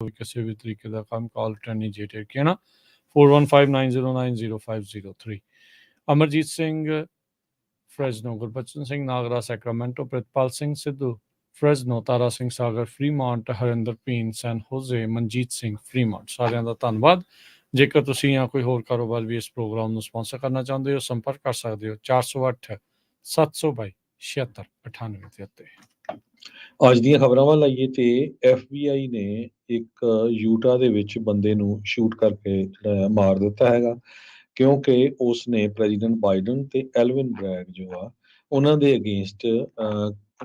ਕਿਸੇ ਵੀ ਤਰੀਕੇ ਦਾ ਕੰਮ ਕਾਲ ਟਰਨੀ ਜੇਟਰ ਕਿ ਨਾ 4159090503 Amarjit Singh Fresno, Gurbachan Singh Nagra Sacramento, Pritpal Singh Sidhu Fresno, Tara Singh Sagar Fremont, Harinder Bhin San Jose, Manjit Singh Fremont, ਸਾਰਿਆਂ ਦਾ ਧੰਨਵਾਦ। ਜੇਕਰ ਤੁਸੀਂ ਜਾਂ ਕੋਈ ਹੋਰ ਕਾਰੋਬਾਰ ਵੀ ਇਸ ਪ੍ਰੋਗਰਾਮ ਨੂੰ ਸਪਾਂਸਰ ਕਰਨਾ ਚਾਹੁੰਦੇ ਹੋ, ਸੰਪਰਕ ਕਰ ਸਕਦੇ ਹੋ 408 722 7698 ਦੇ ਉੱਤੇ। ਅੱਜ ਦੀਆਂ ਖਬਰਾਂ ਵੱਲ ਆਈਏ ਤੇ FBI ਨੇ ਇੱਕ ਯੂਟਾ ਦੇ ਵਿੱਚ ਬੰਦੇ ਨੂੰ ਸ਼ੂਟ ਕਰਕੇ ਜਿਹੜਾ ਆ ਮਾਰ ਦਿੱਤਾ ਹੈਗਾ, ਕਿਉਂਕਿ ਉਸਨੇ ਪ੍ਰੈਜ਼ੀਡੈਂਟ ਬਾਈਡਨ ਤੇ ਐਲਵਿਨ ਬ੍ਰੈਗ ਜੋ ਆ ਉਹਨਾਂ ਦੇ ਅਗੇਂਸਟ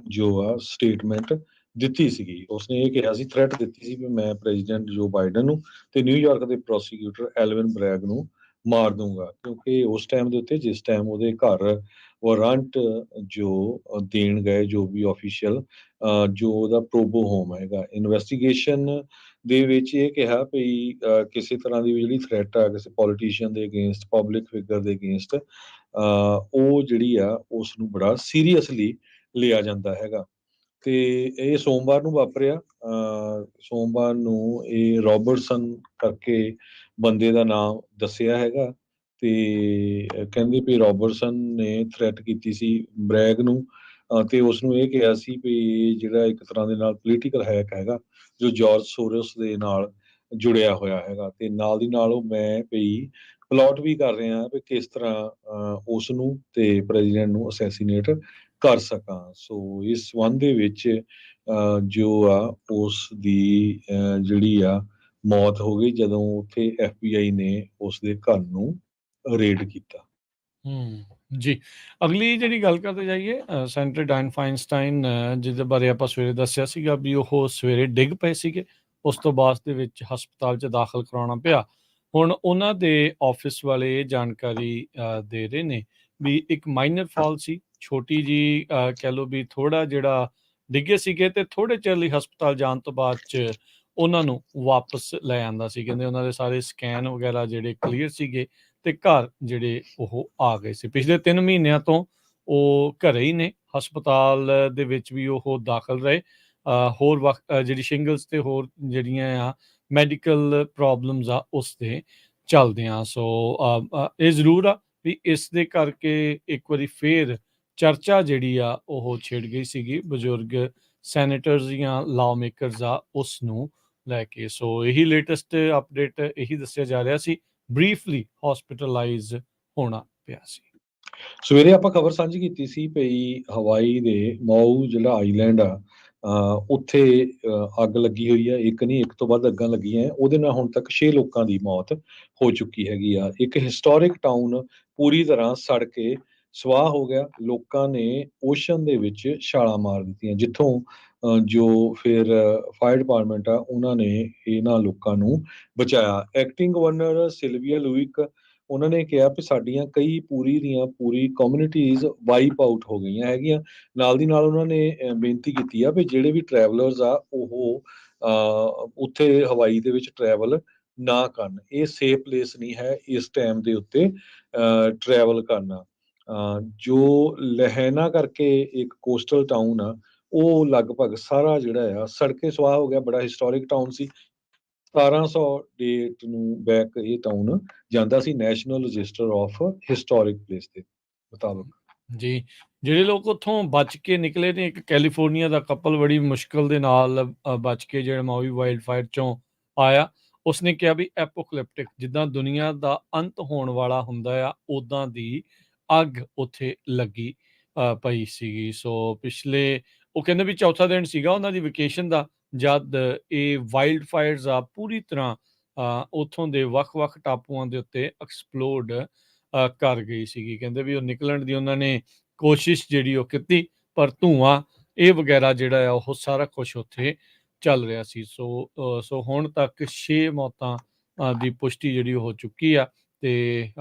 ਜੋ ਆ ਸਟੇਟਮੈਂਟ ਦਿੱਤੀ ਸੀਗੀ। ਉਸਨੇ ਇਹ ਕਿਹਾ ਸੀ, ਥ੍ਰੈਟ ਦਿੱਤੀ ਸੀ ਵੀ ਮੈਂ ਪ੍ਰੈਜ਼ੀਡੈਂਟ ਜੋ ਬਾਈਡਨ ਨੂੰ ਤੇ ਨਿਊਯਾਰਕ ਦੇ ਪ੍ਰੋਸੀਕਿਊਟਰ ਐਲਵਿਨ ਬ੍ਰੈਗ ਨੂੰ ਮਾਰ ਦੂੰਗਾ, ਕਿਉਂਕਿ ਉਸ ਟਾਈਮ ਦੇ ਉੱਤੇ ਜਿਸ ਟਾਈਮ ਉਹਦੇ ਘਰ ਵਾਰੰਟ ਜੋ ਦੇਣ ਗਏ ਜੋ ਵੀ ਆਫੀਸ਼ੀਅਲ ਜੋ ਉਹਦਾ ਪ੍ਰੋਬੋ ਹੋਮ ਹੈਗਾ, ਇਨਵੈਸਟੀਗੇਸ਼ਨ ਦੇ ਵਿੱਚ ਇਹ ਕਿਹਾ ਵੀ ਕਿਸੇ ਤਰ੍ਹਾਂ ਦੀ ਵੀ ਜਿਹੜੀ ਥ੍ਰੈਟ ਆ ਕਿਸੇ ਪੋਲੀਟੀਸ਼ੀਅਨ ਦੇ ਅਗੇਂਸਟ, ਪਬਲਿਕ ਫਿਗਰ ਦੇ ਅਗੇਂਸਟ, ਉਹ ਜਿਹੜੀ ਆ ਉਸ ਨੂੰ ਬੜਾ ਸੀਰੀਅਸਲੀ ਲਿਆ ਜਾਂਦਾ ਹੈਗਾ। ਤੇ ਇਹ ਸੋਮਵਾਰ ਨੂੰ ਵਾਪਰਿਆ। ਸੋਮਵਾਰ ਨੂੰ ਇਹ ਰੋਬਰਟਸਨ ਕਰਕੇ ਬੰਦੇ ਦਾ ਨਾਮ ਦੱਸਿਆ ਹੈਗਾ, ਤੇ ਕਹਿੰਦੇ ਵੀ ਰੋਬਰਟਸਨ ਨੇ ਥ੍ਰੈਟ ਕੀਤੀ ਸੀ ਬ੍ਰੈਗ ਨੂੰ ਤੇ ਉਸਨੂੰ ਇਹ ਕਿਹਾ ਸੀ ਵੀ ਜਿਹੜਾ ਇੱਕ ਤਰ੍ਹਾਂ ਦੇ ਨਾਲ ਪੋਲੀਟੀਕਲ ਹੈਕ ਹੈਗਾ ਜੋ ਜਾਰਜ ਸੋਰਸ ਦੇ ਨਾਲ ਜੁੜਿਆ ਹੋਇਆ ਹੈਗਾ, ਤੇ ਨਾਲ ਦੀ ਨਾਲ ਉਹ ਮੈਂ ਵੀ ਪਲਾਟ ਵੀ ਕਰ ਰਿਹਾ ਵੀ ਕਿਸ ਤਰ੍ਹਾਂ ਉਸ ਨੂੰ ਤੇ ਪ੍ਰੈਜ਼ੀਡੈਂਟ ਨੂੰ ਅਸੈਸੀਨੇਟ ਕਰ ਸਕਾਂ। ਸੋ ਇਸ ਸੰਬੰਧ ਦੇ ਵਿੱਚ ਜੋ ਆ ਉਸ ਦੀ ਜਿਹੜੀ ਆ ਮੌਤ ਹੋ ਗਈ ਜਦੋਂ ਉੱਥੇ FBI ਨੇ ਉਸ ਦੇ ਘਰ ਨੂੰ ਰੇਡ ਕੀਤਾ। ਜੀ, ਅਗਲੀ ਜਿਹੜੀ ਗੱਲ ਕਰਦੇ ਜਾਈਏ ਸੈਂਟਰ ਡਾਇਨ ਫਾਈਨਸਟਾਈਨ, ਜਿਹਦੇ ਬਾਰੇ ਆਪਾਂ ਸਵੇਰੇ ਦੱਸਿਆ ਸੀਗਾ ਵੀ ਉਹ ਸਵੇਰੇ ਡਿੱਗ ਪਏ ਸੀਗੇ, ਉਸ ਤੋਂ ਬਾਅਦ ਦੇ ਵਿੱਚ ਹਸਪਤਾਲ 'ਚ ਦਾਖਲ ਕਰਾਉਣਾ ਪਿਆ। ਹੁਣ ਉਹਨਾਂ ਦੇ ਆਫਿਸ ਵਾਲੇ ਇਹ ਜਾਣਕਾਰੀ ਦੇ ਰਹੇ ਨੇ ਵੀ ਇੱਕ ਮਾਈਨਰ ਫਾਲ ਸੀ, ਛੋਟੀ ਜੀ ਕਹਿ ਲਓ ਵੀ ਥੋੜਾ ਜਿਹੜਾ ਡਿੱਗੇ ਸੀਗੇ ਤੇ ਥੋੜੇ ਚਿਰ ਲਈ ਹਸਪਤਾਲ ਜਾਣ ਤੋਂ ਬਾਅਦ 'ਚ ਉਹਨਾਂ ਨੂੰ ਵਾਪਸ ਲੈ ਆਂਦਾ ਸੀ। ਕਹਿੰਦੇ ਉਹਨਾਂ ਦੇ ਸਾਰੇ ਸਕੈਨ ਵਗੈਰਾ ਜਿਹੜੇ ਕਲੀਅਰ ਸੀਗੇ ਤੇ ਘਰ ਜਿਹੜੇ ਉਹ ਆ ਗਏ ਸੀ। ਪਿਛਲੇ 3 ਮਹੀਨਿਆਂ ਤੋਂ ਉਹ ਘਰੇ ਹੀ ਨੇ, ਹਸਪਤਾਲ ਦੇ ਵਿੱਚ ਵੀ ਉਹ ਦਾਖਲ ਰਹੇ। ਹੋਰ ਜਿਹੜੀ ਸ਼ਿੰਗਲਸ ਤੇ ਹੋਰ ਜਿਹੜੀਆਂ ਆ ਮੈਡੀਕਲ ਪ੍ਰੋਬਲਮਸ ਆ ਉਸ ਦੇ ਚੱਲਦਿਆਂ। ਸੋ ਇਹ ਜ਼ਰੂਰ ਆ ਵੀ ਇਸ ਦੇ ਕਰਕੇ ਇੱਕ ਵਾਰੀ ਫੇਰ ਚਰਚਾ ਜਿਹੜੀ ਆ ਉਹ ਛਿੜ ਗਈ ਸੀਗੀ ਬਜ਼ੁਰਗ ਸੈਨੇਟਰਸ ਜਾਂ ਲਾਅ ਮੇਕਰਸ ਆ ਉਸ ਨੂੰ ਲੈ ਕੇ। ਸੋ ਇਹੀ ਲੇਟੈਸਟ ਅਪਡੇਟ ਇਹੀ ਦੱਸਿਆ ਜਾ ਰਿਹਾ ਸੀ, ਬਰੀਫਲੀ ਹਸਪੀਟਲਾਈਜ਼ ਹੋਣਾ ਪਿਆ ਸੀ। ਸਵੇਰੇ ਆਪਾਂ ਖਬਰ ਸਾਂਝੀ ਕੀਤੀ ਸੀ ਪਈ ਹਵਾਈ ਦੇ ਮਾਊ ਜਿਹੜਾ ਆਈਲੈਂਡ ਆ ਉੱਥੇ ਅੱਗ ਲੱਗੀ ਹੋਈ ਆ। ਇੱਕ ਨਹੀਂ, ਇੱਕ ਤੋਂ ਵੱਧ ਅੱਗਾਂ ਲੱਗੀਆਂ। ਉਹਦੇ ਨਾਲ ਹੁਣ ਤੱਕ 6 ਲੋਕਾਂ ਦੀ ਮੌਤ ਹੋ ਚੁੱਕੀ ਹੈਗੀ ਆ। ਇੱਕ ਹਿਸਟੋਰਿਕ ਟਾਊਨ ਪੂਰੀ ਤਰ੍ਹਾਂ ਸੜ ਕੇ ਸਵਾਹ ਹੋ ਗਿਆ। ਲੋਕਾਂ ਨੇ ਓਸ਼ਨ ਦੇ ਵਿੱਚ ਛਾਲਾਂ ਮਾਰ ਦਿੱਤੀਆਂ, ਜਿੱਥੋਂ ਜੋ ਫਿਰ ਫਾਇਰ ਡਿਪਾਰਟਮੈਂਟ ਆ ਉਹਨਾਂ ਨੇ ਇਹਨਾਂ ਲੋਕਾਂ ਨੂੰ ਬਚਾਇਆ। ਐਕਟਿੰਗ ਗਵਰਨਰ ਸਿਲਵੀਆ ਲੂਇਕ ਉਹਨਾਂ ਨੇ ਕਿਹਾ ਵੀ ਸਾਡੀਆਂ ਕਈ ਪੂਰੀ ਦੀਆਂ ਪੂਰੀ ਕਮਿਊਨਿਟੀਜ਼ ਵਾਈਪ ਆਊਟ ਹੋ ਗਈਆਂ ਹੈਗੀਆਂ। ਨਾਲ ਦੀ ਨਾਲ ਉਹਨਾਂ ਨੇ ਬੇਨਤੀ ਕੀਤੀ ਆ ਵੀ ਜਿਹੜੇ ਵੀ ਟਰੈਵਲਰਸ ਆ ਉਹ ਉੱਥੇ ਹਵਾਈ ਦੇ ਵਿੱਚ ਟਰੈਵਲ ਨਾ ਕਰਨ। ਇਹ ਸੇਫ ਪਲੇਸ ਨਹੀਂ ਹੈ ਇਸ ਟਾਈਮ ਦੇ ਉੱਤੇ ਟਰੈਵਲ ਕਰਨਾ। ਜੋ ਲਹਿਣਾ ਕਰਕੇ ਇੱਕ ਕੋਸਟਲ ਟਾਊਨ ਆ ਉਹ ਲਗਭਗ ਸਾਰਾ ਜਿਹੜਾ ਆ ਸੜ ਕੇ ਸਵਾਹ ਹੋ ਗਿਆ। ਬੜਾ ਹਿਸਟੋਰਿਕ ਟਾਊਨ ਸੀ। 1700 ਡੇਟ ਨੂੰ ਬੈਕ ਇਹ ਟਾਊਨ ਜਾਂਦਾ ਸੀ national register of historic place ਦੇ ਮੁਤਾਬਕ। ਜੀ, ਜਿਹੜੇ ਲੋਕ ਉੱਥੋਂ ਬਚ ਕੇ ਨਿਕਲੇ ਨੇ, ਇੱਕ ਕੈਲੀਫੋਰਨੀਆ ਦਾ ਕਪਲ ਬੜੀ ਮੁਸ਼ਕਲ ਦੇ ਨਾਲ ਬਚ ਕੇ ਜਿਹੜਾ ਮਾਊਈ ਵਾਈਲਡ ਫਾਇਰ ਚੋਂ ਆਇਆ, ਉਸਨੇ ਕਿਹਾ ਵੀ ਐਪੋਕਲਿਪਟਿਕ ਜਿੱਦਾਂ ਦੁਨੀਆ ਦਾ ਅੰਤ ਹੋਣ ਵਾਲਾ ਹੁੰਦਾ ਆ ਉੱਦਾਂ ਦੀ ਅੱਗ ਉੱਥੇ ਲੱਗੀ ਪਈ ਸੀਗੀ। ਸੋ ਪਿਛਲੇ ਉਹ ਕਹਿੰਦੇ ਵੀ ਚੌਥਾ ਦਿਨ ਸੀਗਾ ਉਹਨਾਂ ਦੀ ਵੈਕੇਸ਼ਨ ਦਾ ਜਦ ਇਹ ਵਾਈਲਡ ਫਾਇਰਸ ਆ ਪੂਰੀ ਤਰ੍ਹਾਂ ਉੱਥੋਂ ਦੇ ਵੱਖ-ਵੱਖ ਟਾਪੂਆਂ ਦੇ ਉੱਤੇ ਐਕਸਪਲੋਡ ਕਰ ਗਈ ਸੀਗੀ। ਕਹਿੰਦੇ ਵੀ ਉਹ ਨਿਕਲਣ ਦੀ ਉਹਨਾਂ ਨੇ ਕੋਸ਼ਿਸ਼ ਜਿਹੜੀ ਉਹ ਕੀਤੀ, ਪਰ ਧੂੰਆਂ ਇਹ ਵਗੈਰਾ ਜਿਹੜਾ ਆ ਉਹ ਸਾਰਾ ਕੁਛ ਉੱਥੇ ਚੱਲ ਰਿਹਾ ਸੀ। ਸੋ ਹੁਣ ਤੱਕ 6 ਮੌਤਾਂ ਦੀ ਪੁਸ਼ਟੀ ਜਿਹੜੀ ਹੋ ਚੁੱਕੀ ਆ ਤੇ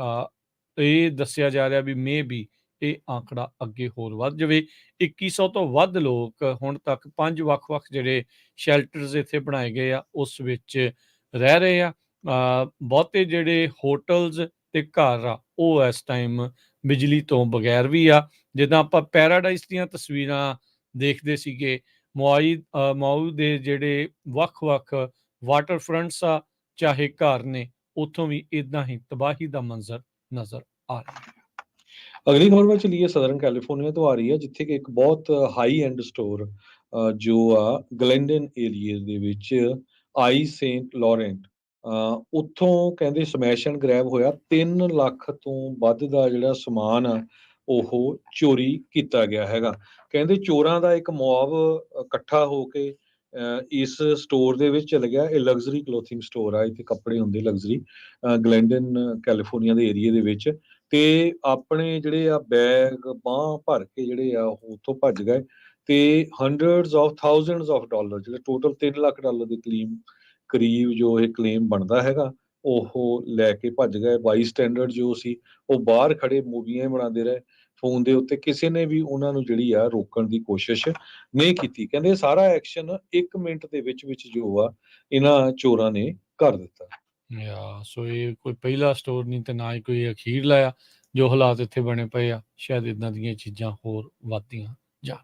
ਇਹ ਦੱਸਿਆ ਜਾ ਰਿਹਾ ਵੀ ਮੇ ਵੀ ਇਹ ਆંકੜਾ ਅੱਗੇ ਹੋਰ ਵੱਧ ਜਾਵੇ। 2100 ਤੋਂ ਵੱਧ ਲੋਕ ਹੁਣ ਤੱਕ 5 ਵੱਖ-ਵੱਖ ਜਿਹੜੇ ਸ਼ੈਲਟਰਸ ਇੱਥੇ ਬਣਾਏ ਗਏ ਆ ਉਸ ਵਿੱਚ ਰਹਿ ਰਹੇ ਆ। ਬਹੁਤੇ ਜਿਹੜੇ ਹੋਟਲਸ ਤੇ ਘਰ ਆ ਉਹ ਇਸ ਟਾਈਮ ਬਿਜਲੀ ਤੋਂ ਬਗੈਰ ਵੀ ਆ। ਜਿੱਦਾਂ ਆਪਾਂ ਪੈਰਾਡਾਈਸ ਦੀਆਂ ਤਸਵੀਰਾਂ ਦੇਖਦੇ ਸੀਗੇ, ਮਾਊ ਦੇ ਜਿਹੜੇ ਵੱਖ-ਵੱਖ ਵਾਟਰ ਫਰੰਟਸ ਆ ਚਾਹੇ ਘਰ ਨੇ, ਉੱਥੋਂ ਵੀ ਇਦਾਂ ਹੀ ਤਬਾਹੀ ਦਾ ਮੰਜ਼ਰ ਨਜ਼ਰ ਆ ਰਿਹਾ ਹੈ। ਅਗਲੀ ਖਬਰ ਵੱਲ ਚਲੀਏ, ਸਦਰਨ ਕੈਲੀਫੋਰਨੀਆ ਤੋਂ ਆ ਰਹੀ ਹੈ, ਜਿੱਥੇ ਕਿ ਇੱਕ ਬਹੁਤ ਹਾਈ ਐਂਡ ਸਟੋਰ ਜੋ ਆ ਗਲੈਂਡਨ ਏਰੀਏ ਦੇ ਵਿੱਚ ਆਈ ਸੇਂਟ ਲੋਰੈਂਟ, ਉੱਥੋਂ ਕਹਿੰਦੇ ਸਮੈਸ਼ ਐਂਡ ਗ੍ਰੈਬ ਹੋਇਆ। 3 ਲੱਖ ਤੋਂ ਵੱਧ ਦਾ ਜਿਹੜਾ ਸਮਾਨ ਆ ਉਹ ਚੋਰੀ ਕੀਤਾ ਗਿਆ ਹੈਗਾ। ਕਹਿੰਦੇ ਚੋਰਾਂ ਦਾ ਇੱਕ ਮੌਬ ਇਕੱਠਾ ਹੋ ਕੇ ਇਸ ਸਟੋਰ ਦੇ ਵਿੱਚ ਚਲ ਗਿਆ। ਇਹ ਲਗਜ਼ਰੀ ਕਲੋਥਿੰਗ ਸਟੋਰ ਆ, ਇੱਥੇ ਕੱਪੜੇ ਹੁੰਦੇ ਲਗਜ਼ਰੀ, ਗਲੈਂਡਨ ਕੈਲੀਫੋਰਨੀਆ ਦੇ ਏਰੀਏ ਦੇ ਵਿੱਚ। ਤੇ ਆਪਣੇ ਜਿਹੜੇ ਆ ਬੈਗ ਬਾਂਹ ਭਰ ਕੇ ਜਿਹੜੇ ਆ ਉਹ ਉੱਥੋਂ ਭੱਜ ਗਏ ਤੇ hundreds of thousands of dollar, ਜਿਹੜੇ ਟੋਟਲ 3 ਲੱਖ ਡਾਲਰ ਦੇ ਕਰੀਬ ਜੋ ਇਹ ਕਲੇਮ ਬਣਦਾ ਹੈਗਾ, ਉਹ ਲੈ ਕੇ ਭੱਜ ਗਏ। ਬਾਈ ਸਟੈਂਡਰਡ ਜੋ ਸੀ ਉਹ ਬਾਹਰ ਖੜੇ ਮੂਵੀਆਂ ਬਣਾਉਂਦੇ ਰਹੇ ਫੋਨ ਦੇ ਉੱਤੇ, ਕਿਸੇ ਨੇ ਵੀ ਉਹਨਾਂ ਨੂੰ ਜਿਹੜੀ ਆ ਰੋਕਣ ਦੀ ਕੋਸ਼ਿਸ਼ ਨਹੀਂ ਕੀਤੀ। ਕਹਿੰਦੇ ਸਾਰਾ ਐਕਸ਼ਨ 1 ਮਿੰਟ ਦੇ ਵਿੱਚ ਜੋ ਆ ਇਹਨਾਂ ਚੋਰਾਂ ਨੇ ਕਰ ਦਿੱਤਾ। ਸੋ ਇਹ ਕੋਈ ਪਹਿਲਾ ਸਟੋਰ ਨਹੀਂ ਤੇ ਨਾ ਹੀ ਕੋਈ ਅਖੀਰਲਾ ਆ। ਜੋ ਹਾਲਾਤ ਇੱਥੇ ਬਣੇ ਪਏ ਆ, ਸ਼ਾਇਦ ਇਦਾਂ ਦੀਆਂ ਚੀਜ਼ਾਂ ਹੋਰ ਵੱਧਦੀਆਂ ਜਾਣ।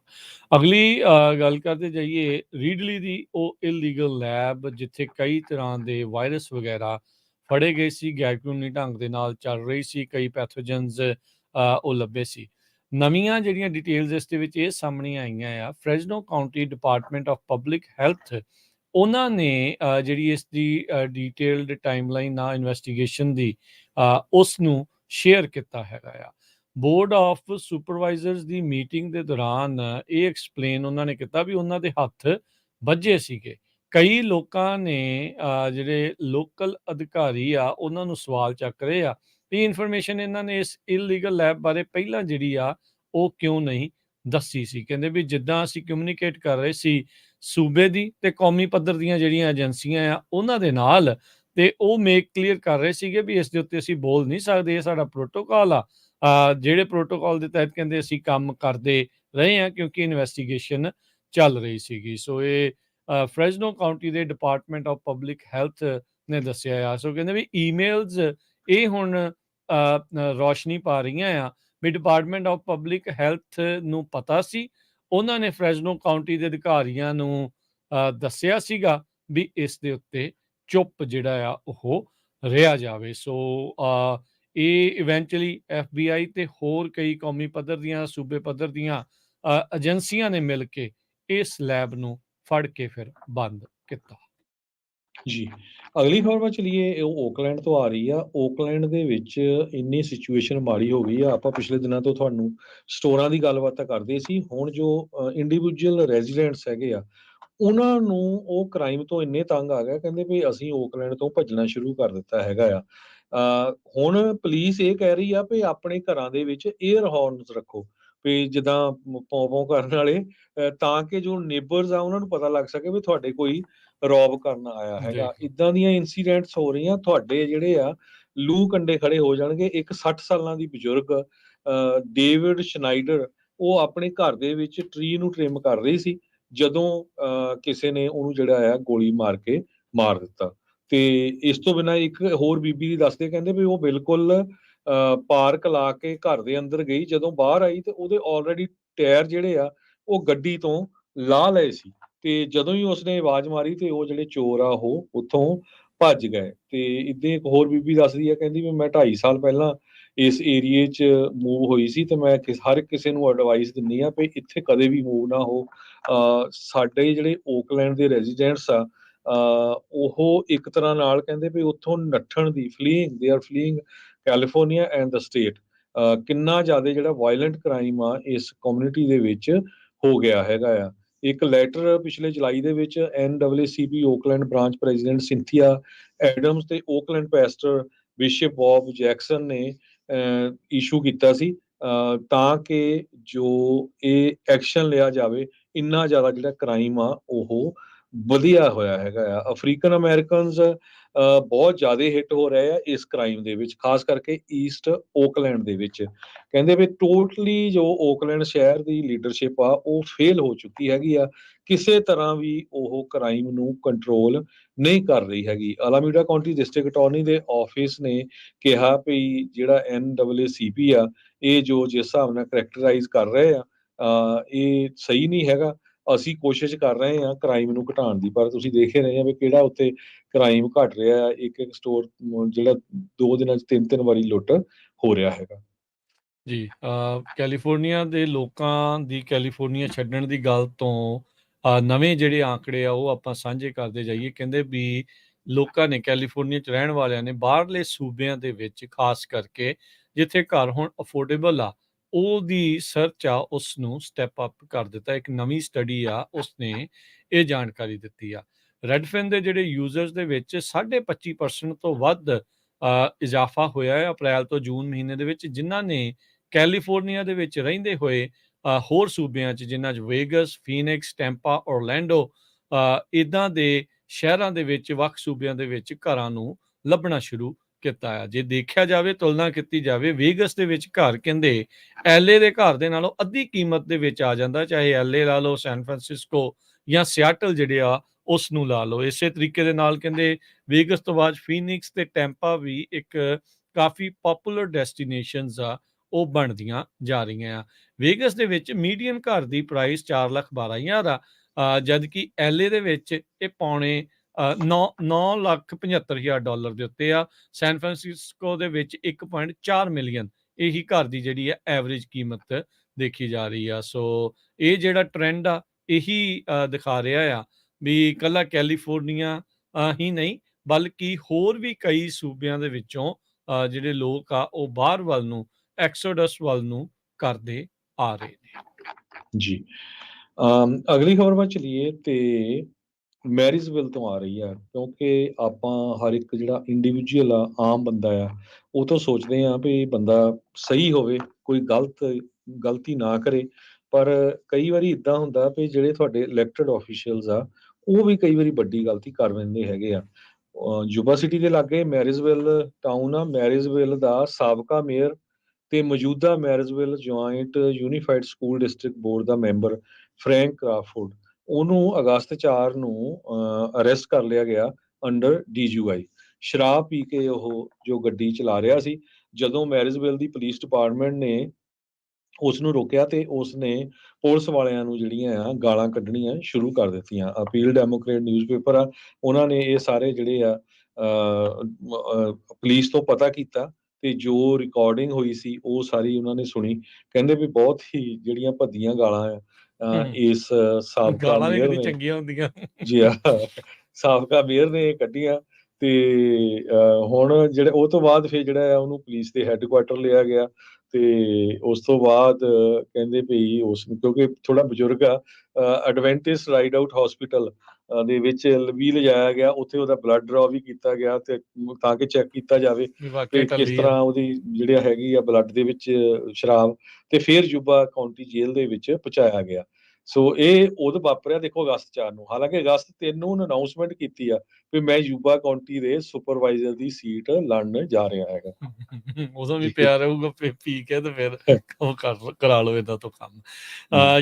ਅਗਲੀ ਗੱਲ ਕਰਦੇ ਜਾਈਏ, ਰੀਡਲੀ ਦੀ ਉਹ ਇਲੀਗਲ ਲੈਬ ਜਿੱਥੇ ਕਈ ਤਰ੍ਹਾਂ ਦੇ ਵਾਇਰਸ ਵਗੈਰਾ ਫੜੇ ਗਏ ਸੀ, ਗੈਰਕਾਨੂੰਨੀ ਢੰਗ ਦੇ ਨਾਲ ਚੱਲ ਰਹੀ ਸੀ, ਕਈ ਪੈਥੋਜਨਸ ਉਹ ਲੱਭੇ ਸੀ। ਨਵੀਆਂ ਜਿਹੜੀਆਂ ਡਿਟੇਲਸ ਇਸ ਦੇ ਵਿੱਚ ਇਹ ਸਾਹਮਣੇ ਆਈਆਂ ਆ, Fresno County department of public health, ਉਹਨਾਂ ਨੇ ਜਿਹੜੀ ਇਸ ਦੀ ਡੀਟੇਲਡ ਟਾਈਮਲਾਈਨ ਨਾਲ ਇਨਵੈਸਟੀਗੇਸ਼ਨ ਦੀ ਉਸ ਨੂੰ ਸ਼ੇਅਰ ਕੀਤਾ ਹੈਗਾ ਆ। Board of supervisors the meeting ਦੇ ਦੌਰਾਨ ਇਹ ਐਕਸਪਲੇਨ ਉਹਨਾਂ ਨੇ ਕੀਤਾ ਵੀ ਉਹਨਾਂ ਦੇ ਹੱਥ ਵੱਜੇ ਸੀਗੇ। ਕਈ ਲੋਕਾਂ ਨੇ ਜਿਹੜੇ ਲੋਕਲ ਅਧਿਕਾਰੀ ਆ ਉਹਨਾਂ ਨੂੰ ਸਵਾਲ ਚੱਕ ਰਹੇ ਆ ਵੀ ਇਨਫੋਰਮੇਸ਼ਨ ਇਹਨਾਂ ਨੇ ਇਸ ਇਲੀਗਲ ਲੈਬ ਬਾਰੇ ਪਹਿਲਾਂ ਜਿਹੜੀ ਆ ਉਹ ਕਿਉਂ ਨਹੀਂ ਦੱਸੀ ਸੀ। ਕਹਿੰਦੇ ਵੀ ਜਿੱਦਾਂ ਅਸੀਂ ਕਮਿਊਨੀਕੇਟ ਕਰ ਰਹੇ ਸੀ ਸੂਬੇ ਦੀ ਤੇ ਕੌਮੀ ਪੱਧਰ ਦੀਆਂ ਜਿਹੜੀਆਂ ਏਜੰਸੀਆਂ ਆ ਉਹਨਾਂ ਦੇ ਨਾਲ, ਤੇ ਉਹ ਮੇਕ ਕਲੀਅਰ ਕਰ ਰਹੇ ਸੀਗੇ ਵੀ ਇਸ ਦੇ ਉੱਤੇ ਅਸੀਂ ਬੋਲ ਨਹੀਂ ਸਕਦੇ, ਇਹ ਸਾਡਾ ਪ੍ਰੋਟੋਕਾਲ ਆ। ਜਿਹੜੇ ਪ੍ਰੋਟੋਕਾਲ ਦੇ ਤਹਿਤ ਕਹਿੰਦੇ ਅਸੀਂ ਕੰਮ ਕਰਦੇ ਰਹੇ ਹਾਂ ਕਿਉਂਕਿ ਇਨਵੈਸਟੀਗੇਸ਼ਨ ਚੱਲ ਰਹੀ ਸੀਗੀ। ਸੋ ਇਹ ਫ੍ਰੈਜ਼ਨੋ ਕਾਉਂਟੀ ਦੇ ਡਿਪਾਰਟਮੈਂਟ ਆਫ ਪਬਲਿਕ ਹੈਲਥ ਨੇ ਦੱਸਿਆ ਆ। ਸੋ ਕਹਿੰਦੇ ਵੀ ਈਮੇਲਸ ਇਹ ਹੁਣ ਰੌਸ਼ਨੀ ਪਾ ਰਹੀਆਂ ਆ ਵੀ ਡਿਪਾਰਟਮੈਂਟ ਆਫ ਪਬਲਿਕ ਹੈਲਥ ਨੂੰ ਪਤਾ ਸੀ, ਉਹਨਾਂ ਨੇ ਫ੍ਰੈਜ਼ਨੋ ਕਾਉਂਟੀ ਦੇ ਅਧਿਕਾਰੀਆਂ ਨੂੰ ਦੱਸਿਆ ਸੀਗਾ ਵੀ ਇਸ ਦੇ ਉੱਤੇ ਚੁੱਪ ਜਿਹੜਾ ਆ ਉਹ ਰਿਹਾ ਜਾਵੇ। ਸੋ ਇਹ ਇਵੈਂਚੁਅਲੀ FBI ਤੇ ਹੋਰ ਕਈ ਕੌਮੀ ਪੱਧਰ ਦੀਆਂ ਸੂਬੇ ਪੱਧਰ ਦੀਆਂ ਏਜੰਸੀਆਂ ਨੇ ਮਿਲ ਕੇ ਇਸ ਲੈਬ ਨੂੰ ਫੜ ਕੇ ਫਿਰ ਬੰਦ ਕੀਤਾ। ਜੀ, ਅਗਲੀ ਖਬਰ ਵੱਲ ਚਲੀਏ, ਉਹ ਓਕਲੈਂਡ ਤੋਂ ਆ ਰਹੀ ਆ। ਓਕਲੈਂਡ ਦੇ ਵਿੱਚ ਇੰਨੀ ਸਿਚੁਏਸ਼ਨ ਮਾੜੀ ਹੋ ਗਈ ਆ, ਆਪਾਂ ਪਿਛਲੇ ਦਿਨਾਂ ਤੋਂ ਤੁਹਾਨੂੰ ਸਟੋਰਾਂ ਦੀ ਗੱਲਬਾਤ ਤਾਂ ਕਰਦੇ ਸੀ, ਹੁਣ ਜੋ ਇੰਡੀਵਿਜੂਅਲ ਰੈਜ਼ੀਡੈਂਟਸ ਹੈਗੇ ਆ ਉਹਨਾਂ ਨੂੰ ਉਹ ਕ੍ਰਾਈਮ ਤੋਂ ਇੰਨੇ ਤੰਗ ਆ ਗਏ, ਕਹਿੰਦੇ ਵੀ ਅਸੀਂ ਓਕਲੈਂਡ ਤੋਂ ਭੱਜਣਾ ਸ਼ੁਰੂ ਕਰ ਦਿੱਤਾ ਹੈਗਾ ਆ। ਹੁਣ ਪੁਲਿਸ ਇਹ ਕਹਿ ਰਹੀ ਆ ਵੀ ਆਪਣੇ ਘਰਾਂ ਦੇ ਵਿੱਚ ਏਅਰ ਹੌਰਨਸ ਰੱਖੋ, ਵੀ ਜਿੱਦਾਂ ਪੌਂ ਪੌਂ ਕਰਨ ਵਾਲੇ, ਤਾਂ ਕਿ ਜੋ ਨੇਬਰਸ ਆ ਉਹਨਾਂ ਨੂੰ ਪਤਾ ਲੱਗ ਸਕੇ ਵੀ ਤੁਹਾਡੇ ਕੋਈ ਰੌਬ ਕਰਨ ਆਇਆ ਹੈਗਾ। ਦੇਖ ਇਦਾਂ ਦੀਆਂ ਇਨਸੀਡੈਂਟਸ ਹੋ ਰਹੀਆਂ, ਤੁਹਾਡੇ ਜਿਹੜੇ ਆ ਲੂ ਕੰਡੇ ਖੜੇ ਹੋ ਜਾਣਗੇ। ਇੱਕ 60 ਸਾਲਾਂ ਦੀ ਬਜ਼ੁਰਗ ਡੇਵਿਡ ਸ਼ਨਾਈਡਰ, ਉਹ ਆਪਣੇ ਘਰ ਦੇ ਵਿੱਚ ਟਰੀ ਨੂੰ ਟ੍ਰਿਮ ਕਰ ਰਹੀ ਸੀ ਜਦੋਂ ਕਿਸੇ ਨੇ ਉਹਨੂੰ ਜਿਹੜਾ ਆ ਗੋਲੀ ਮਾਰ ਕੇ ਮਾਰ ਦਿੱਤਾ। ਤੇ ਇਸ ਤੋਂ ਬਿਨਾਂ ਇੱਕ ਹੋਰ ਬੀਬੀ ਦੀ ਦੱਸਦੇ, ਕਹਿੰਦੇ ਵੀ ਉਹ ਬਿਲਕੁਲ ਪਾਰਕ ਲਾ ਕੇ ਘਰ ਦੇ ਅੰਦਰ ਗਈ, ਜਦੋਂ ਬਾਹਰ ਆਈ ਤੇ ਉਹਦੇ ਆਲਰੇਡੀ ਟਾਇਰ ਜਿਹੜੇ ਆ ਉਹ ਗੱਡੀ ਤੋਂ ਲਾਹ ਲਏ ਸੀ। ਤੇ ਜਦੋਂ ਹੀ ਉਸਨੇ ਆਵਾਜ਼ ਮਾਰੀ ਤੇ ਉਹ ਜਿਹੜੇ ਚੋਰ ਆ ਉਹ ਉੱਥੋਂ ਭੱਜ ਗਏ। ਤੇ ਇੱਦਾਂ ਇੱਕ ਹੋਰ ਬੀਬੀ ਦੱਸਦੀ ਆ, ਕਹਿੰਦੀ ਵੀ ਮੈਂ 2.5 ਸਾਲ ਪਹਿਲਾਂ ਇਸ ਏਰੀਏ 'ਚ ਮੂਵ ਹੋਈ ਸੀ ਤੇ ਮੈਂ ਹਰ ਕਿਸੇ ਨੂੰ ਐਡਵਾਈਸ ਦਿੰਦੀ ਆ ਵੀ ਇੱਥੇ ਕਦੇ ਵੀ ਮੂਵ ਨਾ ਹੋ। ਸਾਡੇ ਜਿਹੜੇ ਓਕਲੈਂਡ ਦੇ ਰੈਜ਼ੀਡੈਂਟਸ ਆ, ਉਹ ਇੱਕ ਤਰ੍ਹਾਂ ਨਾਲ ਕਹਿੰਦੇ ਵੀ ਉੱਥੋਂ ਨੱਠਣ ਦੀ they are fleeing California and the state. ਕਿੰਨਾ ਜ਼ਿਆਦਾ ਜਿਹੜਾ ਵਾਇਲੈਂਟ ਕ੍ਰਾਈਮ ਆ ਇਸ ਕਮਿਊਨਿਟੀ ਦੇ ਵਿੱਚ ਹੋ ਗਿਆ ਹੈਗਾ ਆ। ਇੱਕ ਲੈਟਰ ਪਿਛਲੇ ਜੁਲਾਈ ਦੇ ਵਿੱਚ NAACP Auckland branch president Cynthia Adams ਤੇ ਓਕਲੈਂਡ ਪੈਸਟਰ ਬਿਸ਼ਪ ਬੌਬ ਜੈਕਸਨ ਨੇ ਇਸ਼ੂ ਕੀਤਾ ਸੀ, ਤਾਂ ਕਿ ਜੋ ਇਹ ਐਕਸ਼ਨ ਲਿਆ ਜਾਵੇ। ਇੰਨਾ ਜ਼ਿਆਦਾ ਜਿਹੜਾ ਕ੍ਰਾਈਮ ਆ ਉਹ ਵਧੀਆ ਹੋਇਆ ਹੈਗਾ ਆ। ਅਫਰੀਕਨ ਅਮਰੀਕਨਸ ਬਹੁਤ ਜ਼ਿਆਦਾ ਹਿੱਟ ਹੋ ਰਹੇ ਆ ਇਸ ਕ੍ਰਾਈਮ ਦੇ ਵਿੱਚ, ਖਾਸ ਕਰਕੇ ਈਸਟ ਓਕਲੈਂਡ ਦੇ ਵਿੱਚ। ਕਹਿੰਦੇ ਵੀ ਟੋਟਲੀ ਜੋ ਓਕਲੈਂਡ ਸ਼ਹਿਰ ਦੀ ਲੀਡਰਸ਼ਿਪ ਆ ਉਹ ਫੇਲ ਹੋ ਚੁੱਕੀ ਹੈਗੀ ਆ, ਕਿਸੇ ਤਰ੍ਹਾਂ ਵੀ ਉਹ ਕ੍ਰਾਈਮ ਨੂੰ ਕੰਟਰੋਲ ਨਹੀਂ ਕਰ ਰਹੀ ਹੈਗੀ। ਅਲਾਮੀਡਾ ਕਾਉਂਟੀ ਡਿਸਟ੍ਰਿਕਟ ਅਟਾਰਨੀ ਦੇ ਆਫਿਸ ਨੇ ਕਿਹਾ ਵੀ ਜਿਹੜਾ NAACP ਆ, ਇਹ ਜੋ ਜਿਸ ਹਿਸਾਬ ਨਾਲ ਕਰੈਕਟਰਾਈਜ਼ ਕਰ ਰਹੇ ਆ, ਇਹ ਸਹੀ ਨਹੀਂ ਹੈਗਾ। ਅਸੀਂ ਕੋਸ਼ਿਸ਼ ਕਰ ਰਹੇ ਹਾਂ ਕ੍ਰਾਈਮ ਨੂੰ ਘਟਾਉਣ ਦੀ, ਪਰ ਤੁਸੀਂ ਦੇਖ ਹੀ ਰਹੇ ਆ ਵੀ ਕਿਹੜਾ ਉੱਥੇ ਕ੍ਰਾਈਮ ਘਟ ਰਿਹਾ ਹੈ। ਇੱਕ ਸਟੋਰ ਜਿਹੜਾ 2 ਦਿਨਾਂ 'ਚ 3-3 ਵਾਰੀ ਲੁੱਟ ਹੋ ਰਿਹਾ ਹੈਗਾ। ਜੀ ਕੈਲੀਫੋਰਨੀਆ ਦੇ ਲੋਕਾਂ ਦੀ ਕੈਲੀਫੋਰਨੀਆ ਛੱਡਣ ਦੀ ਗੱਲ ਤੋਂ ਨਵੇਂ ਜਿਹੜੇ ਆંકੜੇ ਆ ਉਹ ਆਪਾਂ ਸਾਂਝੇ ਕਰਦੇ ਜਾਈਏ। ਕਹਿੰਦੇ ਵੀ ਲੋਕਾਂ ਨੇ ਕੈਲੀਫੋਰਨੀਆ 'ਚ ਰਹਿਣ ਵਾਲਿਆਂ ਨੇ ਬਾਹਰਲੇ ਸੂਬਿਆਂ ਦੇ ਵਿੱਚ ਖਾਸ ਕਰਕੇ ਜਿੱਥੇ ਘਰ ਹੁਣ ਅਫੋਰਡੇਬਲ ਆ ਉਹਦੀ ਸਰਚ ਆ ਉਸ ਨੂੰ ਸਟੈਪ ਅਪ ਕਰ ਦਿੱਤਾ। ਇੱਕ ਨਵੀਂ ਸਟੱਡੀ ਆ ਉਸਨੇ ਇਹ ਜਾਣਕਾਰੀ ਦਿੱਤੀ ਆ। ਰੈਡਫਿਨ ਦੇ ਜਿਹੜੇ ਯੂਜ਼ਰਸ ਦੇ ਵਿੱਚ 25% ਤੋਂ ਵੱਧ ਇਜ਼ਾਫਾ ਹੋਇਆ ਹੈ ਅਪ੍ਰੈਲ ਤੋਂ ਜੂਨ ਮਹੀਨੇ ਦੇ ਵਿੱਚ, ਜਿਨ੍ਹਾਂ ਨੇ ਕੈਲੀਫੋਰਨੀਆ ਦੇ ਵਿੱਚ ਰਹਿੰਦੇ ਹੋਏ ਹੋਰ ਸੂਬਿਆਂ 'ਚ ਜਿਨ੍ਹਾਂ 'ਚ ਵੇਗਸ, ਫੀਨਿਕਸ, ਟੈਂਪਾ, ਔਰਲੈਂਡੋ ਇੱਦਾਂ ਦੇ ਸ਼ਹਿਰਾਂ ਦੇ ਵਿੱਚ ਵੱਖ ਸੂਬਿਆਂ ਦੇ ਵਿੱਚ ਘਰਾਂ ਨੂੰ ਲੱਭਣਾ ਸ਼ੁਰੂ ਕੀਤਾ ਆ। ਜੇ ਦੇਖਿਆ ਜਾਵੇ, ਤੁਲਨਾ ਕੀਤੀ ਜਾਵੇ, ਵੇਗਸ ਦੇ ਵਿੱਚ ਘਰ ਕਹਿੰਦੇ ਐਲਏ ਦੇ ਘਰ ਦੇ ਨਾਲੋਂ ਅੱਧੀ ਕੀਮਤ ਦੇ ਵਿੱਚ ਆ ਜਾਂਦਾ, ਚਾਹੇ ਐਲਏ ਲਾ ਲਓ, ਸੈਨ ਫਰਾਂਸਿਸਕੋ ਜਾਂ ਸਿਆਟਲ ਜਿਹੜੇ ਆ ਉਸ ਨੂੰ ਲਾ ਲਓ। ਇਸੇ ਤਰੀਕੇ ਦੇ ਨਾਲ ਕਹਿੰਦੇ ਵੇਗਸ ਤੋਂ ਬਾਅਦ ਫੀਨਿਕਸ ਤੇ ਟੈਂਪਾ ਵੀ ਇੱਕ ਕਾਫੀ ਪਪੂਲਰ ਡੈਸਟੀਨੇਸ਼ਨਸ ਆ ਉਹ ਬਣਦੀਆਂ ਜਾ ਰਹੀਆਂ ਆ। ਵੇਗਸ ਦੇ ਵਿੱਚ ਮੀਡੀਅਨ ਘਰ ਦੀ ਪ੍ਰਾਈਸ 4,12,000 ਆ, ਜਦ ਕਿ ਐਲਏ ਦੇ ਵਿੱਚ ਇਹ ਪੌਣੇ 9,75,000 ਡਾਲਰ ਦੇ ਉੱਤੇ ਆ। ਸੈਨ ਫਰਾਂਸਿਸਕੋ ਦੇ ਵਿੱਚ 1.4 ਮਿਲੀਅਨ ਇਹੀ ਘਰ ਦੀ ਜਿਹੜੀ ਹੈ ਐਵਰੇਜ ਕੀਮਤ ਦੇਖੀ ਜਾ ਰਹੀ ਆ। ਸੋ ਇਹ ਜਿਹੜਾ ਟ੍ਰੈਂਡ ਆ ਇਹੀ ਦਿਖਾ ਰਿਹਾ ਆ ਵੀ ਇਕੱਲਾ ਕੈਲੀਫੋਰਨੀਆ ਹੀ ਨਹੀਂ ਬਲਕਿ ਹੋਰ ਵੀ ਕਈ ਸੂਬਿਆਂ ਦੇ ਵਿੱਚੋਂ ਜਿਹੜੇ ਲੋਕ ਆ ਉਹ ਬਾਹਰ ਵੱਲ ਨੂੰ ਐਕਸੋਡਸ ਵੱਲ ਨੂੰ ਕਰਦੇ ਆ ਰਹੇ ਨੇ। ਜੀ ਅਗਲੀ ਖਬਰ ਵੱਲ ਚਲੀਏ ਤੇ ਮੈਰਿਜਵਿਲ ਤੋਂ ਆ ਰਹੀ ਆ, ਕਿਉਂਕਿ ਆਪਾਂ ਹਰ ਇੱਕ ਜਿਹੜਾ ਇੰਡੀਵਿਜੂਅਲ ਆ, ਆਮ ਬੰਦਾ ਆ, ਉਹ ਤੋਂ ਸੋਚਦੇ ਆ ਵੀ ਬੰਦਾ ਸਹੀ ਹੋਵੇ, ਕੋਈ ਗਲਤੀ ਨਾ ਕਰੇ। ਪਰ ਕਈ ਵਾਰੀ ਇੱਦਾਂ ਹੁੰਦਾ ਵੀ ਜਿਹੜੇ ਤੁਹਾਡੇ ਇਲੈਕਟਡ ਆਫੀਸ਼ੀਅਲਸ ਆ ਉਹ ਵੀ ਕਈ ਵਾਰੀ ਵੱਡੀ ਗਲਤੀ ਕਰ ਲੈਂਦੇ ਹੈਗੇ ਆ। ਯੂਬਾ ਸਿਟੀ ਦੇ ਲਾਗੇ ਮੈਰਿਜਵਿਲ ਟਾਊਨ ਆ। ਮੈਰਿਜਵਿਲ ਦਾ ਸਾਬਕਾ ਮੇਅਰ ਤੇ ਮੌਜੂਦਾ Marysville joint unified school district board ਦਾ ਮੈਂਬਰ ਫਰੈਂਕ ਕਰਾਫੋਰਡ, ਉਹਨੂੰ ਅਗਸਤ 4 ਨੂੰ ਅਰੈਸਟ ਕਰ ਲਿਆ ਗਿਆ ਅੰਡਰ DUI। ਸ਼ਰਾਬ ਪੀ ਕੇ ਉਹ ਜੋ ਗੱਡੀ ਚਲਾ ਰਿਹਾ ਸੀ, ਜਦੋਂ ਮੈਰਿਜਵਿਲ ਦੀ ਪੁਲਿਸ ਡਿਪਾਰਟਮੈਂਟ ਨੇ ਉਸ ਨੂੰ ਰੋਕਿਆ ਤੇ ਉਸ ਨੇ ਪੁਲਿਸ ਵਾਲਿਆਂ ਨੂੰ ਜਿਹੜੀਆਂ ਆ ਗਾਲਾਂ ਕੱਢਣੀਆਂ ਸ਼ੁਰੂ ਕਰ ਦਿੱਤੀਆਂ। ਅਪੀਲ ਡੈਮੋਕ੍ਰੇਟ ਨਿਊਜ਼ਪੇਪਰ ਆ, ਉਹਨਾਂ ਨੇ ਇਹ ਸਾਰੇ ਜਿਹੜੇ ਆ ਪੁਲਿਸ ਤੋਂ ਪਤਾ ਕੀਤਾ ਤੇ ਜੋ ਰਿਕਾਰਡਿੰਗ ਹੋਈ ਸੀ ਉਹ ਸਾਰੀ ਉਹਨਾਂ ਨੇ ਸੁਣੀ। ਕਹਿੰਦੇ ਵੀ ਬਹੁਤ ਹੀ ਜਿਹੜੀਆਂ ਭੱਦੀਆਂ ਗਾਲਾਂ ਆ ਇਸ ਸਾਬਕਾ ਗਾਲਾਂ ਵੀ ਮੇਅਰ ਕਦੀ ਨੇ ਚੰਗੀਆਂ ਹੁੰਦੀਆਂ। ਜੀ ਸਾਬਕਾ ਮੇਅਰ ਨੇ ਕੱਢੀਆਂ ਤੇ ਹੁਣ ਜਿਹੜੇ ਉਹ ਤੋਂ ਬਾਅਦ ਫਿਰ ਜਿਹੜਾ ਆ ਉਹਨੂੰ ਪੁਲਿਸ ਦੇ ਹੈੱਡਕੁਆਟਰ ਲਿਆ ਗਿਆ ਤੇ ਉਸ ਤੋਂ ਬਾਅਦ ਕਹਿੰਦੇ ਵੀ ਉਸ ਨੂੰ, ਕਿਉਂਕਿ ਥੋੜਾ ਬਜ਼ੁਰਗ ਆ, ਐਡਵੈਂਟਿਸਟ ਰਾਈਡ ਆਊਟ ਹਸਪੀਟਲ ਦੇ ਵਿੱਚ ਵੀ ਲਿਜਾਇਆ ਗਿਆ। ਉੱਥੇ ਉਹਦਾ ਬਲੱਡ ਡਰਾ ਵੀ ਕੀਤਾ ਗਿਆ ਤੇ ਤਾਂ ਕਿ ਚੈੱਕ ਕੀਤਾ ਜਾਵੇ ਵੀ ਵਾਕਿਆ ਵੀ ਕਿਸ ਟੱਲੀ ਆ। ਤਰ੍ਹਾਂ ਉਹਦੀ ਜਿਹੜਾ ਹੈਗੀ ਆ ਬਲੱਡ ਦੇ ਵਿੱਚ ਸ਼ਰਾਬ, ਤੇ ਫਿਰ ਯੂਬਾ ਕਾਉਂਟੀ ਜੇਲ੍ਹ ਦੇ ਵਿੱਚ ਪਹੁੰਚਾਇਆ ਗਿਆ। ਸੋ ਇਹ ਉਦੋਂ ਵਾਪਰਿਆ ਦੇਖੋ ਅਗਸਤ 4 ਨੂੰ। ਹਾਲਾਂਕਿ ਅਗਸਤ 3 ਨੂੰ ਅਨਾਉਂਸਮੈਂਟ ਕੀਤੀ ਆ ਵੀ ਮੈਂ ਯੂਬਾ ਕਾਉਂਟੀ ਦੇ ਸੁਪਰਵਾਈਜ਼ਰ ਦੀ ਸੀਟ ਲੜਨ ਜਾ ਰਿਹਾ ਹੈਗਾ। ਉਦੋਂ ਵੀ ਜੀ ਪਿਆ ਰਹੂਗਾ ਪੀ ਕੇ ਤੇ ਫਿਰ ਉਹ ਕਰਾ ਲਓ ਏਦਾਂ ਤੋਂ ਕੰਮ।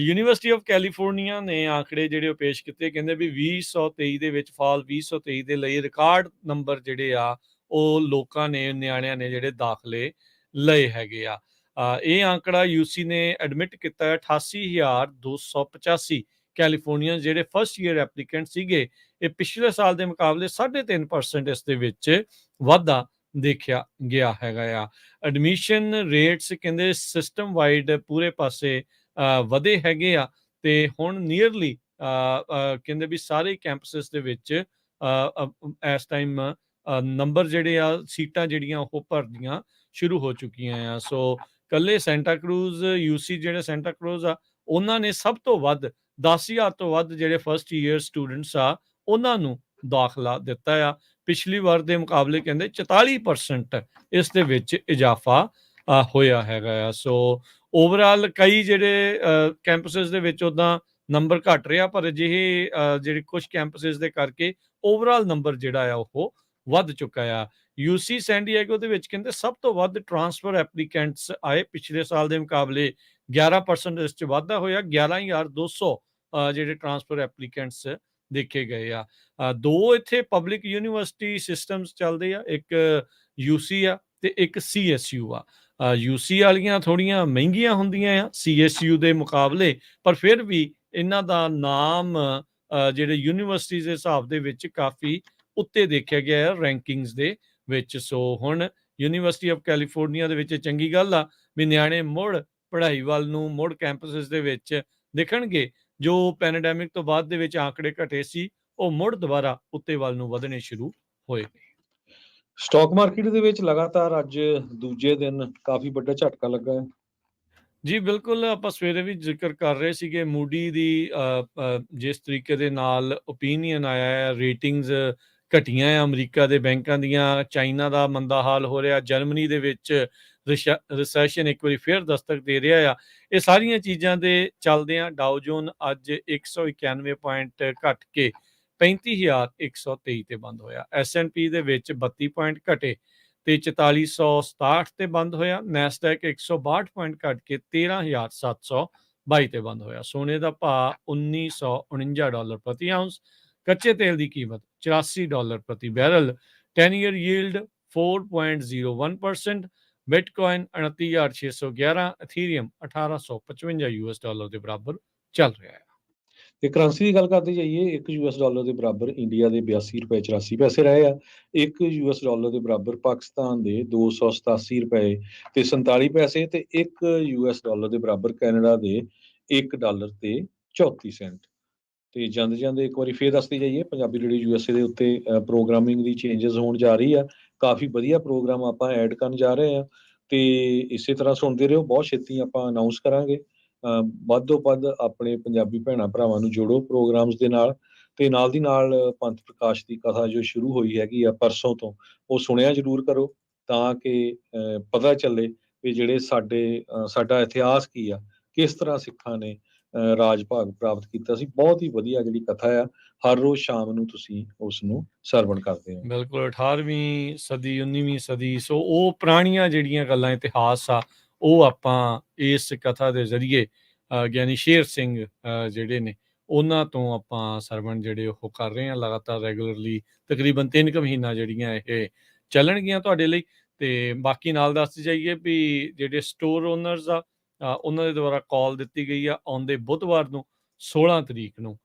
ਯੂਨੀਵਰਸਿਟੀ ਆਫ ਕੈਲੀਫੋਰਨੀਆ ਨੇ ਆંકੜੇ ਜਿਹੜੇ ਉਹ ਪੇਸ਼ ਕੀਤੇ। ਕਹਿੰਦੇ ਵੀ 2023 ਦੇ ਵਿੱਚ ਫਾਲ 2023 ਦੇ ਲਈ ਰਿਕਾਰਡ ਨੰਬਰ ਜਿਹੜੇ ਆ ਉਹ ਲੋਕਾਂ ਨੇ, ਨਿਆਣਿਆਂ ਨੇ ਜਿਹੜੇ ਦਾਖਲੇ ਲਏ ਹੈਗੇ ਆ। ਇਹ ਆંકੜਾ ਯੂਸੀ ਨੇ ਐਡਮਿਟ ਕੀਤਾ ਹੈ। 88,285 ਕੈਲੀਫੋਰਨੀਅਨ ਜਿਹੜੇ ਫਸਟ ਈਅਰ ਐਪਲੀਕੈਂਟ ਸੀਗੇ, ਇਹ ਪਿਛਲੇ ਸਾਲ ਦੇ ਮੁਕਾਬਲੇ 3.5% ਇਸ ਦੇ ਵਿੱਚ ਵਾਧਾ ਦੇਖਿਆ ਗਿਆ ਹੈਗਾ ਆ। ਐਡਮਿਸ਼ਨ ਰੇਟਸ ਕਹਿੰਦੇ ਸਿਸਟਮ ਵਾਈਡ ਪੂਰੇ ਪਾਸੇ ਵਧੇ ਹੈਗੇ ਆ ਤੇ ਹੁਣ ਨੀਅਰਲੀ ਕਹਿੰਦੇ ਵੀ ਸਾਰੇ ਕੈਂਪਸਸ ਦੇ ਵਿੱਚ ਇਸ ਟਾਈਮ ਨੰਬਰ ਜਿਹੜੇ ਆ, ਸੀਟਾਂ ਜਿਹੜੀਆਂ ਉਹ ਭਰਦੀਆਂ ਸ਼ੁਰੂ ਹੋ ਚੁੱਕੀਆਂ ਆ। ਸੋ ਕੱਲੇ ਸੈਂਟਾ ਕਰੂਜ਼ ਯੂਸੀ ਜਿਹੜੇ ਸੈਂਟਾ ਕਰੂਜ਼ ਆ ਉਹਨਾਂ ਨੇ ਸਭ ਤੋਂ ਵੱਧ 10,000 ਤੋਂ ਵੱਧ ਜਿਹੜੇ ਫਸਟ ਈਅਰ ਸਟੂਡੈਂਟਸ ਆ ਉਹਨਾਂ ਨੂੰ ਦਾਖਲਾ ਦਿੱਤਾ ਆ। ਪਿਛਲੀ ਵਾਰ ਦੇ ਮੁਕਾਬਲੇ ਕਹਿੰਦੇ 44% ਇਸ ਦੇ ਵਿੱਚ ਇਜ਼ਾਫਾ ਹੋਇਆ ਹੈਗਾ ਆ। ਸੋ ਓਵਰਆਲ ਕਈ ਜਿਹੜੇ ਕੈਂਪਸਸ ਦੇ ਵਿੱਚ ਉੱਦਾਂ ਨੰਬਰ ਘਟ ਰਿਹਾ, ਪਰ ਅਜਿਹੇ ਜਿਹੜੇ ਕੁਝ ਕੈਂਪਸਸ ਦੇ ਕਰਕੇ ਓਵਰਆਲ ਨੰਬਰ ਜਿਹੜਾ ਆ ਉਹ ਵੱਧ ਚੁੱਕਾ ਆ। ਯੂਸੀ ਸੈਨ ਡਿਏਗੋ ਦੇ ਵਿੱਚ ਕਹਿੰਦੇ ਸਭ ਤੋਂ ਵੱਧ ਟਰਾਂਸਫਰ ਐਪਲੀਕੈਂਟਸ ਆਏ ਪਿਛਲੇ ਸਾਲ ਦੇ ਮੁਕਾਬਲੇ 11% ਇਸ 'ਚ ਵਾਧਾ ਹੋਇਆ। 11,200 ਜਿਹੜੇ ਟਰਾਂਸਫਰ ਐਪਲੀਕੈਂਟਸ ਦੇਖੇ ਗਏ ਆ। ਦੋ ਇੱਥੇ ਪਬਲਿਕ ਯੂਨੀਵਰਸਿਟੀ ਸਿਸਟਮਸ ਚੱਲਦੇ ਆ, ਇੱਕ ਯੂਸੀ ਆ ਤੇ ਇੱਕ CSU ਆ। ਯੂਸੀ ਵਾਲੀਆਂ ਥੋੜੀਆਂ ਮਹਿੰਗੀਆਂ ਹੁੰਦੀਆਂ ਆ CSU ਦੇ ਮੁਕਾਬਲੇ, ਪਰ ਫਿਰ ਵੀ ਇਹਨਾਂ ਦਾ ਨਾਮ ਜਿਹੜੇ ਯੂਨੀਵਰਸਿਟੀਜ਼ ਦੇ ਹਿਸਾਬ ਦੇ ਵਿੱਚ ਕਾਫੀ ਉੱਤੇ ਦੇਖਿਆ ਗਿਆ ਹੈ ਰੈਂਕਿੰਗਸ ਦੇ ਵਿੱਚ। ਸੋ ਹੁਣ ਯੂਨੀਵਰਸਿਟੀ ਆਫ ਕੈਲੀਫੋਰਨੀਆ ਦੇ ਵਿੱਚ ਚੰਗੀ ਗੱਲ ਆ ਵੀ ਨਿਆਣੇ ਮੁੜ ਪੜ੍ਹਾਈ ਵੱਲ ਨੂੰ, ਮੁੜ ਕੈਂਪਸਿਸ ਦੇ ਵਿੱਚ ਦਿਖਣਗੇ। ਜੋ ਪੈਂਡੈਮਿਕ ਤੋਂ ਬਾਅਦ ਦੇ ਵਿੱਚ ਆંકੜੇ ਘਟੇ ਸੀ, ਉਹ ਮੁੜ ਦੁਬਾਰਾ ਉੱਤੇ ਵੱਲ ਨੂੰ ਵਧਣੇ ਸ਼ੁਰੂ ਹੋਏ ਨੇ। ਸਟਾਕ ਮਾਰਕੀਟ ਦੇ ਵਿੱਚ ਲਗਾਤਾਰ ਅੱਜ ਦੂਜੇ ਦਿਨ ਕਾਫੀ ਵੱਡਾ ਝਟਕਾ ਲੱਗਾ ਹੈ। ਜੀ ਬਿਲਕੁਲ, ਆਪਾਂ ਸਵੇਰੇ ਵੀ ਜ਼ਿਕਰ ਕਰ ਰਹੇ ਸੀਗੇ ਮੂਡੀ ਦੀ ਜਿਸ ਤਰੀਕੇ ਦੇ ਨਾਲ ਓਪੀਨੀਅਨ ਆਇਆ ਹੈ, ਰੇਟਿੰਗਸ ਘਟੀਆਂ ਆ ਅਮਰੀਕਾ ਦੇ ਬੈਂਕਾਂ ਦੀਆਂ, ਚਾਈਨਾ ਦਾ ਮੰਦਾ ਹਾਲ ਹੋ ਰਿਹਾ, ਜਰਮਨੀ ਦੇ ਵਿੱਚ ਰਿਸੈਸ਼ਨ ਇੱਕ ਵਾਰੀ ਫਿਰ ਦਸਤਕ ਦੇ ਰਿਹਾ ਆ। ਇਹ ਸਾਰੀਆਂ ਚੀਜ਼ਾਂ ਦੇ ਚੱਲਦਿਆਂ ਡਾਓ ਜੋਨ ਅੱਜ 191 ਪੁਆਇੰਟ ਘਟ ਕੇ 35,123 ਤੇ ਬੰਦ ਹੋਇਆ। S&P ਦੇ ਵਿੱਚ 32 ਪੁਆਇੰਟ ਘਟੇ ਤੇ 4467 ਤੇ ਬੰਦ ਹੋਇਆ। ਨੈਸਡੈਕ 162 ਪੁਆਇੰਟ ਘਟ ਕੇ 13,722 ਤੇ ਬੰਦ ਹੋਇਆ। ਸੋਨੇ ਦਾ ਭਾਅ $1949 ਪ੍ਰਤੀ ਆਉਂਸ। ਕੱਚੇ ਤੇਲ ਦੀ ਕੀਮਤ $84 ਪ੍ਰਤੀ ਬੈਰਲ। 10 year yield 4.01%। ਬਿਟਕੋਇਨ 29,611। ਅਥੀਰੀਅਮ $1855 ਦੇ ਬਰਾਬਰ ਚੱਲ ਰਿਹਾ ਹੈ। ਤੇ ਕਰੰਸੀ ਦੀ ਗੱਲ ਕਰਦੇ ਜਾਈਏ, $1 ਦੇ ਬਰਾਬਰ ਇੰਡੀਆ ਦੇ $82.84 ਰਹੇ ਆ। $1 ਦੇ ਬਰਾਬਰ ਪਾਕਿਸਤਾਨ ਦੇ $287.47 ਤੇ $1 ਦੇ ਬਰਾਬਰ ਕੈਨੇਡਾ ਦੇ $1.34। ਤੇ ਜਾਂਦੇ ਜਾਂਦੇ ਇੱਕ ਵਾਰੀ ਫੇਰ ਦੱਸਦੇ ਜਾਈਏ, ਪੰਜਾਬੀ ਰੇਡੀਓ USA ਦੇ ਉੱਤੇ ਪ੍ਰੋਗਰਾਮਿੰਗ ਦੀ ਚੇਂਜਸ ਹੋਣ ਜਾ ਰਹੀ ਆ। ਕਾਫੀ ਵਧੀਆ ਪ੍ਰੋਗਰਾਮ ਆਪਾਂ ਐਡ ਕਰਨ ਜਾ ਰਹੇ ਆ ਤੇ ਇਸੇ ਤਰ੍ਹਾਂ ਸੁਣਦੇ ਰਹੋ। ਬਹੁਤ ਛੇਤੀ ਆਪਾਂ ਅਨਾਉਂਸ ਕਰਾਂਗੇ। ਵੱਧ ਤੋਂ ਵੱਧ ਆਪਣੇ ਪੰਜਾਬੀ ਭੈਣਾਂ ਭਰਾਵਾਂ ਨੂੰ ਜੋੜੋ ਪ੍ਰੋਗਰਾਮਸ ਦੇ ਨਾਲ। ਤੇ ਨਾਲ ਦੀ ਨਾਲ ਪੰਥ ਪ੍ਰਕਾਸ਼ ਦੀ ਕਥਾ ਜੋ ਸ਼ੁਰੂ ਹੋਈ ਹੈਗੀ ਆ ਪਰਸੋਂ ਤੋਂ, ਉਹ ਸੁਣਿਆ ਜ਼ਰੂਰ ਕਰੋ ਤਾਂ ਕਿ ਪਤਾ ਚੱਲੇ ਵੀ ਜਿਹੜੇ ਸਾਡਾ ਇਤਿਹਾਸ ਕੀ ਆ, ਕਿਸ ਤਰ੍ਹਾਂ ਸਿੱਖਾਂ ਨੇ ਰਾਜ ਭਾਗ ਪ੍ਰਾਪਤ ਕੀਤਾ ਸੀ। ਬਹੁਤ ਹੀ ਵਧੀਆ ਜਿਹੜੀ ਕਥਾ ਆ, ਹਰ ਰੋਜ਼ ਸ਼ਾਮ ਨੂੰ ਤੁਸੀਂ ਉਸ ਨੂੰ ਸਰਵਣ ਕਰਦੇ ਹੋ। ਬਿਲਕੁਲ, 18ਵੀਂ ਸਦੀ 19ਵੀਂ ਸਦੀ, ਸੋ ਉਹ ਪੁਰਾਣੀਆਂ ਜਿਹੜੀਆਂ ਗੱਲਾਂ ਇਤਿਹਾਸ ਆ, ਉਹ ਆਪਾਂ ਇਸ ਕਥਾ ਦੇ ਜ਼ਰੀਏ ਗਿਆਨੀ ਸ਼ੇਰ ਸਿੰਘ ਜਿਹੜੇ ਨੇ ਉਹਨਾਂ ਤੋਂ ਆਪਾਂ ਸਰਵਣ ਜਿਹੜੇ ਉਹ ਕਰ ਰਹੇ ਹਾਂ ਲਗਾਤਾਰ ਰੈਗੂਲਰਲੀ। ਤਕਰੀਬਨ 3 ਕੁ ਮਹੀਨਾ ਜਿਹੜੀਆਂ ਇਹ ਚੱਲਣਗੀਆਂ ਤੁਹਾਡੇ ਲਈ। ਤੇ ਬਾਕੀ ਨਾਲ ਦੱਸ ਜਾਈਏ ਵੀ ਜਿਹੜੇ ਸਟੋਰ ਓਨਰਸ ਆ ਉਹਨਾਂ ਦੇ ਦੁਆਰਾ ਕਾਲ ਦਿੱਤੀ ਗਈ ਆ ਆਉਂਦੇ ਬੁੱਧਵਾਰ ਨੂੰ 16 ਤਰੀਕ ਨੂੰ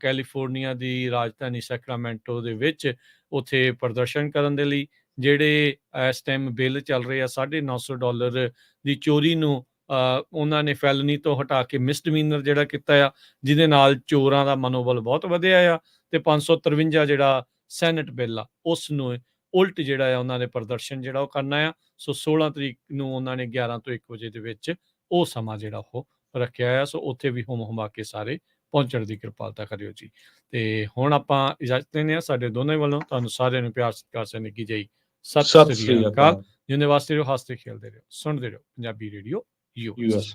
ਕੈਲੀਫੋਰਨੀਆ ਦੀ ਰਾਜਧਾਨੀ ਸੈਕਰਾਮੈਂਟੋ ਦੇ ਵਿੱਚ ਉੱਥੇ ਪ੍ਰਦਰਸ਼ਨ ਕਰਨ ਦੇ ਲਈ। ਜਿਹੜੇ ਇਸ ਟਾਈਮ ਬਿੱਲ ਚੱਲ ਰਹੇ ਆ $950 ਦੀ ਚੋਰੀ ਨੂੰ ਉਹਨਾਂ ਨੇ ਫੈਲਨੀ ਤੋਂ ਹਟਾ ਕੇ ਮਿਸਡਮੀਨਰ ਜਿਹੜਾ ਕੀਤਾ ਆ, ਜਿਹਦੇ ਨਾਲ ਚੋਰਾਂ ਦਾ ਮਨੋਬਲ ਬਹੁਤ ਵਧਿਆ ਆ। ਤੇ 553 ਜਿਹੜਾ ਸੈਨੇਟ ਬਿੱਲ ਆ ਉਸ ਨੂੰ ਉਲਟ ਜਿਹੜਾ ਆ ਉਹਨਾਂ ਨੇ ਪ੍ਰਦਰਸ਼ਨ ਜਿਹੜਾ ਉਹ ਕਰਨਾ ਆ। ਸੋ 16 ਤਰੀਕ ਨੂੰ ਉਹਨਾਂ ਨੇ 11 ਤੋਂ 1 ਵਜੇ ਦੇ ਵਿੱਚ ਉਹ ਸਮਾਂ ਜਿਹੜਾ ਉਹ ਰੱਖਿਆ ਆ। ਸੋ ਉੱਥੇ ਵੀ ਹੁਮ ਹੁਮਾ ਕੇ ਸਾਰੇ ਪਹੁੰਚਣ ਦੀ ਕਿਰਪਾਲਤਾ ਕਰਿਓ ਜੀ। ਤੇ ਹੁਣ ਆਪਾਂ ਇਜਾਜ਼ਤ ਦਿੰਦੇ ਹਾਂ ਸਾਡੇ ਦੋਨੇ ਵੱਲੋਂ। ਤੁਹਾਨੂੰ ਸਾਰਿਆਂ ਨੂੰ ਪਿਆਰ ਸਤਿਕਾਰ ਸੇ ਨਿੱਘੀ ਜਿਹੀ ਸਤਿ ਸ੍ਰੀ ਅਕਾਲ। ਜਿਉਂਦੇ ਵਾਸਤੇ ਰਹੋ, ਹੱਸਦੇ ਖੇਲਦੇ ਰਹੋ, ਸੁਣਦੇ ਰਹੋ ਪੰਜਾਬੀ ਰੇਡੀਓ US।